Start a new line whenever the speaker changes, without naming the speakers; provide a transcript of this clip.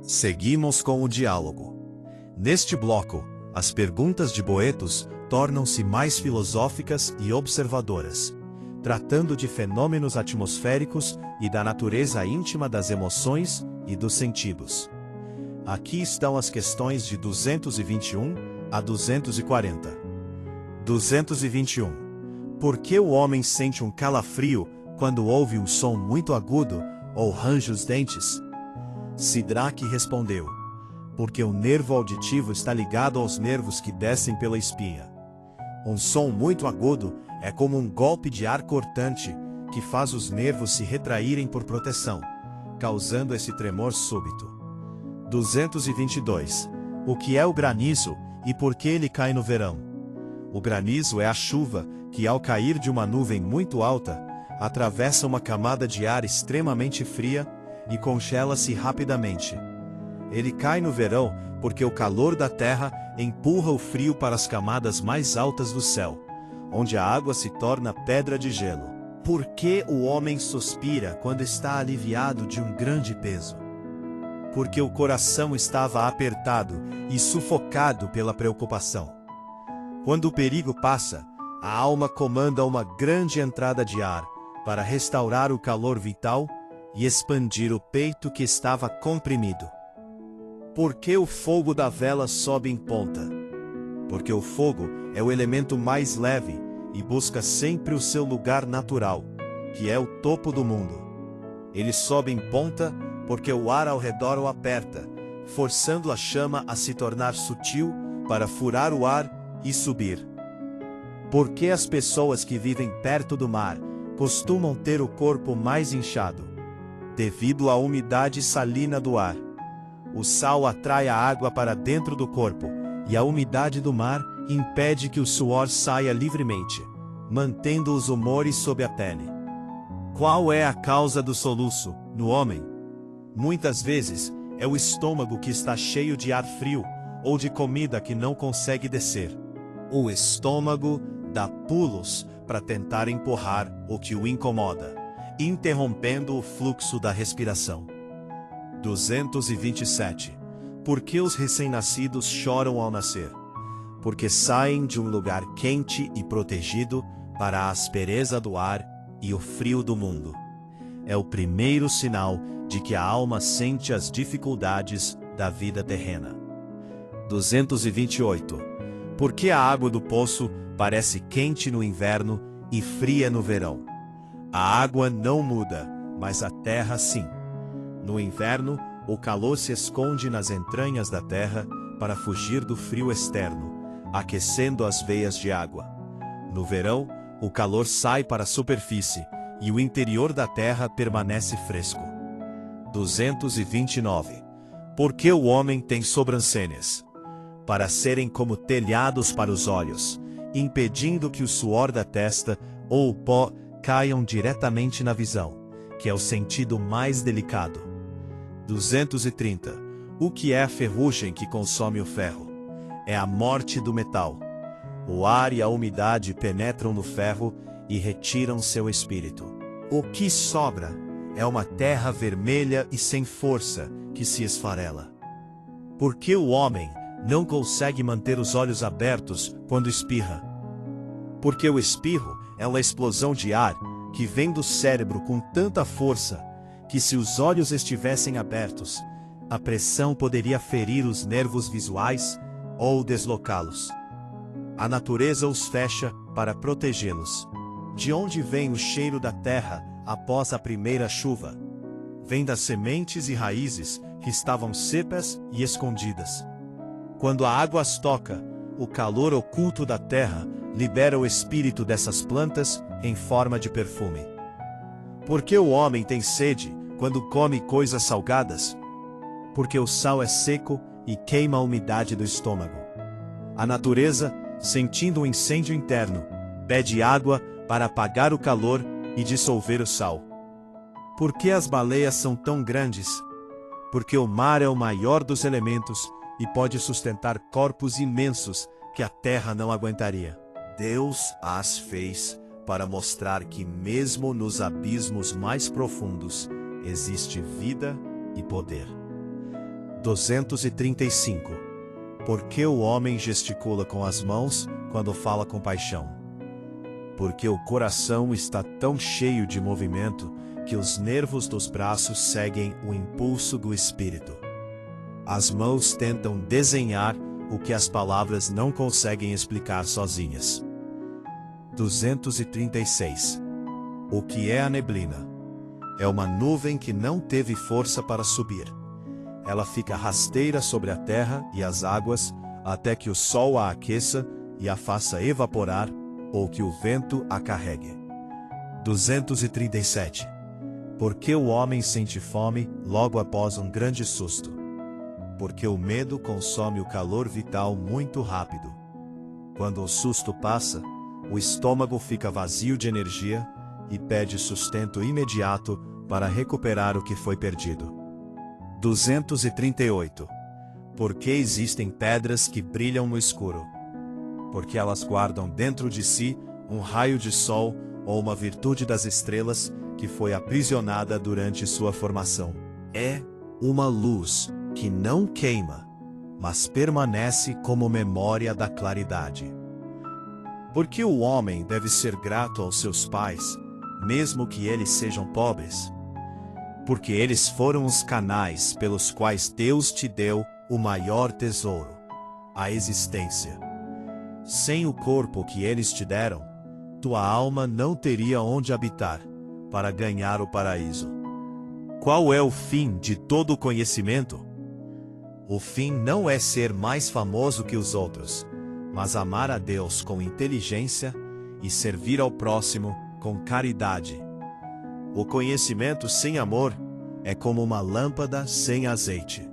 Seguimos com o diálogo. Neste bloco, as perguntas de Boetos tornam-se mais filosóficas e observadoras, tratando de fenômenos atmosféricos e da natureza íntima das emoções e dos sentidos. Aqui estão as questões de 221 a 240. 221. Por que o homem sente um calafrio quando ouve um som muito agudo ou range os dentes? Sidraque respondeu: porque o nervo auditivo está ligado aos nervos que descem pela espinha. Um som muito agudo é como um golpe de ar cortante que faz os nervos se retraírem por proteção, causando esse tremor súbito. 222. O que é o granizo e por que ele cai no verão? O granizo é a chuva que, ao cair de uma nuvem muito alta, atravessa uma camada de ar extremamente fria e congela-se rapidamente. Ele cai no verão porque o calor da terra empurra o frio para as camadas mais altas do céu, onde a água se torna pedra de gelo. Por que o homem suspira quando está aliviado de um grande peso? Porque o coração estava apertado e sufocado pela preocupação. Quando o perigo passa, a alma comanda uma grande entrada de ar para restaurar o calor vital e expandir o peito que estava comprimido. Por que o fogo da vela sobe em ponta? Porque o fogo é o elemento mais leve e busca sempre o seu lugar natural, que é o topo do mundo. Ele sobe em ponta porque o ar ao redor o aperta, forçando a chama a se tornar sutil para furar o ar e subir. Por que as pessoas que vivem perto do mar costumam ter o corpo mais inchado? Devido à umidade salina do ar. O sal atrai a água para dentro do corpo, e a umidade do mar impede que o suor saia livremente, mantendo os humores sob a pele. Qual é a causa do soluço, no homem? Muitas vezes, é o estômago que está cheio de ar frio, ou de comida que não consegue descer. O estômago dá pulos para tentar empurrar o que o incomoda, interrompendo o fluxo da respiração. 227. Por que os recém-nascidos choram ao nascer? Porque saem de um lugar quente e protegido para a aspereza do ar e o frio do mundo. É o primeiro sinal de que a alma sente as dificuldades da vida terrena. 228. Por que a água do poço parece quente no inverno e fria no verão? A água não muda, mas a terra sim. No inverno, o calor se esconde nas entranhas da terra para fugir do frio externo, aquecendo as veias de água. No verão, o calor sai para a superfície e o interior da terra permanece fresco. 229. Por que o homem tem sobrancelhas? Para serem como telhados para os olhos, impedindo que o suor da testa ou o pó caiam diretamente na visão, que é o sentido mais delicado. 230. O que é a ferrugem que consome o ferro? É a morte do metal. O ar e a umidade penetram no ferro e retiram seu espírito. O que sobra é uma terra vermelha e sem força que se esfarela. Por que o homem não consegue manter os olhos abertos quando espirra? Porque o espirro é uma explosão de ar que vem do cérebro com tanta força que, se os olhos estivessem abertos, a pressão poderia ferir os nervos visuais ou deslocá-los. A natureza os fecha para protegê-los. De onde vem o cheiro da terra após a primeira chuva? Vem das sementes e raízes que estavam secas e escondidas. Quando a água as toca, o calor oculto da terra libera o espírito dessas plantas em forma de perfume. Por que o homem tem sede quando come coisas salgadas? Porque o sal é seco e queima a umidade do estômago. A natureza, sentindo um incêndio interno, pede água para apagar o calor e dissolver o sal. Por que as baleias são tão grandes? Porque o mar é o maior dos elementos e pode sustentar corpos imensos que a terra não aguentaria. Deus as fez para mostrar que mesmo nos abismos mais profundos existe vida e poder. 235. Por que o homem gesticula com as mãos quando fala com paixão? Porque o coração está tão cheio de movimento que os nervos dos braços seguem o impulso do espírito. As mãos tentam desenhar o que as palavras não conseguem explicar sozinhas. 236. O que é a neblina? É uma nuvem que não teve força para subir. Ela fica rasteira sobre a terra e as águas, até que o sol a aqueça e a faça evaporar, ou que o vento a carregue. 237. Por que o homem sente fome logo após um grande susto? Porque o medo consome o calor vital muito rápido. Quando o susto passa, o estômago fica vazio de energia e pede sustento imediato para recuperar o que foi perdido. 238. Por que existem pedras que brilham no escuro? Porque elas guardam dentro de si um raio de sol ou uma virtude das estrelas que foi aprisionada durante sua formação. É uma luz que não queima, mas permanece como memória da claridade. Por que o homem deve ser grato aos seus pais, mesmo que eles sejam pobres? Porque eles foram os canais pelos quais Deus te deu o maior tesouro, a existência. Sem o corpo que eles te deram, tua alma não teria onde habitar, para ganhar o paraíso. Qual é o fim de todo o conhecimento? O fim não é ser mais famoso que os outros, mas amar a Deus com inteligência e servir ao próximo com caridade. O conhecimento sem amor é como uma lâmpada sem azeite.